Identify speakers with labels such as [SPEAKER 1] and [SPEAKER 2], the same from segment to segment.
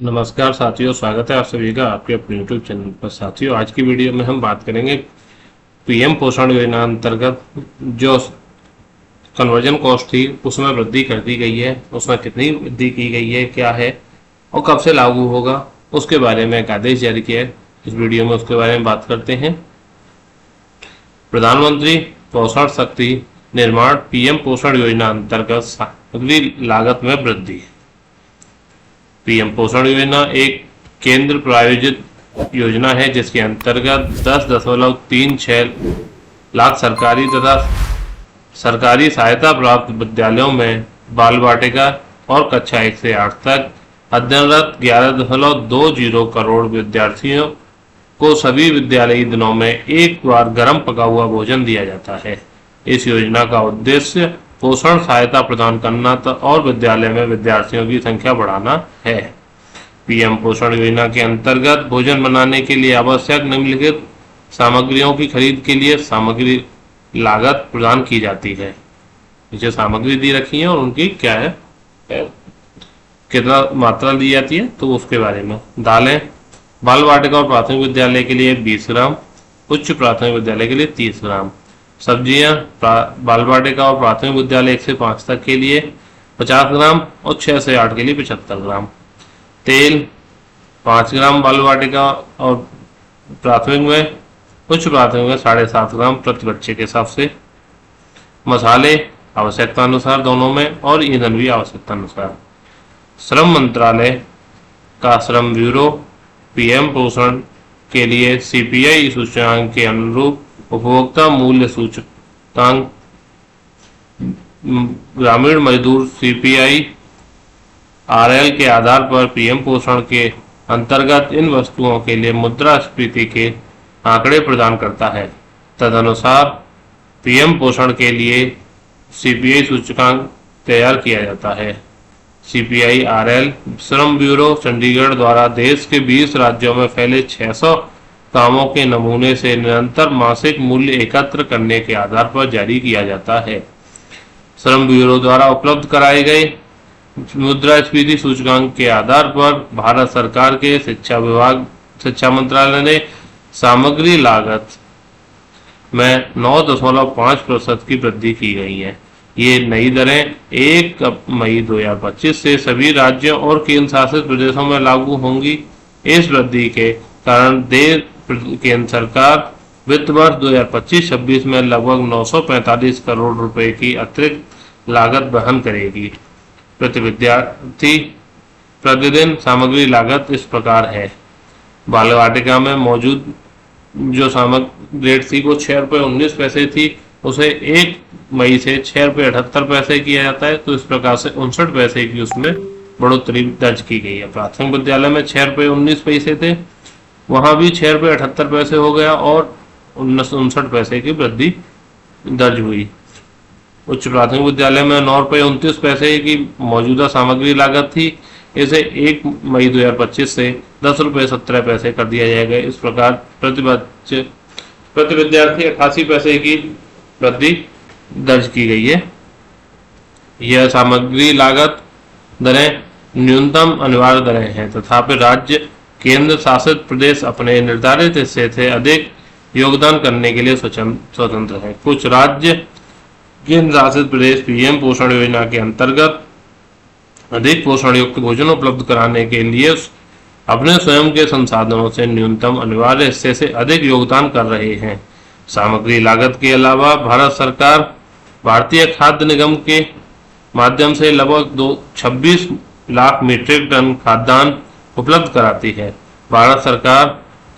[SPEAKER 1] नमस्कार साथियों, स्वागत है आप सभी का आपके अपने यूट्यूब चैनल पर। साथियों, आज की वीडियो में हम बात करेंगे पीएम पोषण योजना अंतर्गत जो कन्वर्जन कॉस्ट थी उसमें वृद्धि कर दी गई है, उसमें कितनी वृद्धि की गई है, क्या है और कब से लागू होगा, उसके बारे में एक आदेश जारी किया है। इस वीडियो में उसके बारे में बात करते हैं। प्रधानमंत्री पोषण शक्ति निर्माण पीएम पोषण योजना अंतर्गत सामग्री लागत में वृद्धि। पीएम पोषण योजना एक केंद्र प्रायोजित योजना है जिसके अंतर्गत 10.36 लाख सरकारी तथा सरकारी सहायता प्राप्त विद्यालयों में बाल वाटिका और कक्षा 1 से 8 तक अध्ययनरत 11.20 करोड़ विद्यार्थियों को सभी विद्यालयी दिनों में एक बार गर्म पका हुआ भोजन दिया जाता है। इस योजना का उद्देश्य पोषण सहायता प्रदान करना और विद्यालय में विद्यार्थियों की संख्या बढ़ाना है। पीएम पोषण योजना के अंतर्गत भोजन बनाने के लिए आवश्यक निम्नलिखित सामग्रियों की खरीद के लिए सामग्री लागत प्रदान की जाती है। नीचे सामग्री दी रखी है और उनकी क्या है, कितना मात्रा दी जाती है तो उसके बारे में। दालें बाल वाटिका और प्राथमिक विद्यालय के लिए 20 ग्राम, उच्च प्राथमिक विद्यालय के लिए 30 ग्राम। सब्जियां बाल वाटिका और प्राथमिक विद्यालय 1 से 5 तक के लिए 50 ग्राम और 6 से 8 के लिए 75 ग्राम। तेल 5 ग्राम बाल वाटिका और प्राथमिक में, उच्च प्राथमिक में 7.5 ग्राम प्रति बच्चे के हिसाब से। मसाले आवश्यकता अनुसार दोनों में और ईंधन भी आवश्यकता अनुसार। श्रम मंत्रालय का श्रम ब्यूरो पीएम पोषण के लिए सीपीआई सूचकांक के अनुरूप उपभोक्ता मूल्य सूचकांक ग्रामीण मजदूर सीपीआई आरएल के आधार पर पीएम पोषण के अंतर्गत इन वस्तुओं के लिए मुद्रास्फीति के आंकड़े प्रदान करता है। तदनुसार पीएम पोषण के लिए सीपीआई सूचकांक तैयार किया जाता है। सीपीआई आरएल श्रम ब्यूरो चंडीगढ़ द्वारा देश के 20 राज्यों में फैले 600 कामों के नमूने से निरंतर मासिक मूल्य एकत्र करने के आधार पर जारी किया जाता है। श्रम ब्यूरो द्वारा उपलब्ध कराए गए मुद्रास्फीति सूचकांक के आधार पर भारत सरकार के शिक्षा मंत्रालय ने सामग्री लागत में 9.5% की वृद्धि की गई है। ये नई दरें 1 मई 2025 से सभी राज्यों और केंद्र शासित प्रदेशों में लागू होंगी। इस वृद्धि के कारण केंद्र सरकार वित्त वर्ष 2025-26 में लगभग 945 करोड़ रुपए की अतिरिक्त लागत वहन करेगी। प्रति विद्यार्थी प्रतिदिन सामग्री लागत इस प्रकार है। बाल वाटिका में मौजूद जो सामग्री रेट थी वो 6.19 रुपये थी, उसे 1 मई से 6.78 रुपये किया जाता है। तो इस प्रकार से 59 पैसे की उसमें बढ़ोतरी दर्ज की गई है। प्राथमिक विद्यालय में 6.19 रुपये थे, वहां भी 6.78 रुपये हो गया और 59 पैसे की वृद्धि दर्ज हुई। उच्च प्राथमिक विद्यालय में 9.29 रुपये की मौजूदा सामग्री लागत थी, इसे 1 मई 2025 से 10.17 रुपये कर दिया जाएगा। इस प्रकार प्रति विद्यार्थी 88 पैसे की वृद्धि दर्ज की गई है। यह सामग्री लागत दरें न्यूनतम अनिवार्य दरें हैं, तथापि राज्य केंद्र शासित प्रदेश अपने निर्धारित हिस्से से अधिक योगदान करने के लिए स्वतंत्र हैं। कुछ राज्य केंद्र शासित प्रदेश पीएम पोषण योजना के अंतर्गत अधिक पोषण युक्त भोजन उपलब्ध कराने के लिए अपने स्वयं के संसाधनों से न्यूनतम अनिवार्य हिस्से से अधिक योगदान कर रहे हैं। सामग्री लागत के अलावा भारत सरकार भारतीय खाद्य निगम के माध्यम से लगभग 26 लाख मीट्रिक टन खाद्यान्न उपलब्ध कराती है। भारत सरकार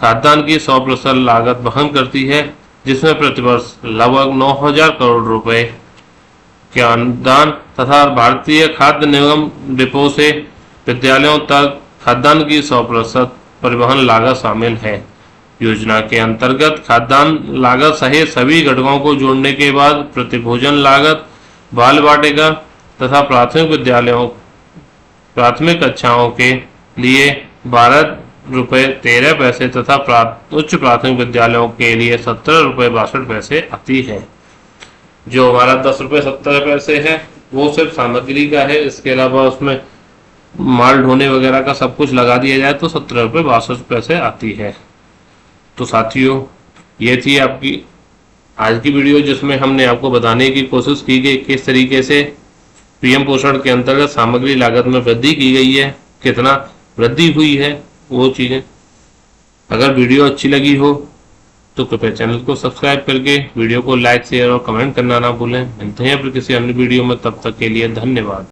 [SPEAKER 1] खाद्यान्न की 100% लागत वहन करती है, जिसमें प्रतिवर्ष लगभग 9,000 करोड़ रुपए के अनुदान तथा भारतीय खाद्य निगम डिपो से विद्यालयों तक खाद्यान्न की 100% परिवहन लागत शामिल है। योजना के अंतर्गत खाद्यान्न लागत सहित सभी घटकों को जोड़ने के बाद प्रति भोजन लागत बाल वाटिका तथा प्राथमिक कक्षाओं के लिए 12.13 रुपये तथा उच्च प्राथमिक विद्यालयों के लिए 17.62 आती है। जो हमारा 10.70 रुपये है वो सिर्फ सामग्री का है। इसके अलावा उसमें माल ढोने वगैरह का सब कुछ लगा दिया जाए तो 17 रुपये 62 पैसे आती है। तो साथियों, ये थी आपकी आज की वीडियो, जिसमें हमने आपको बताने की कोशिश की कि किस तरीके से पीएम पोषण के अंतर्गत सामग्री लागत में वृद्धि की गई है, कितना वृद्धि हुई है, वो चीज़ें। अगर वीडियो अच्छी लगी हो तो कृपया चैनल को सब्सक्राइब करके वीडियो को लाइक शेयर और कमेंट करना ना भूलें। मिलते हैं फिर किसी अन्य वीडियो में, तब तक के लिए धन्यवाद।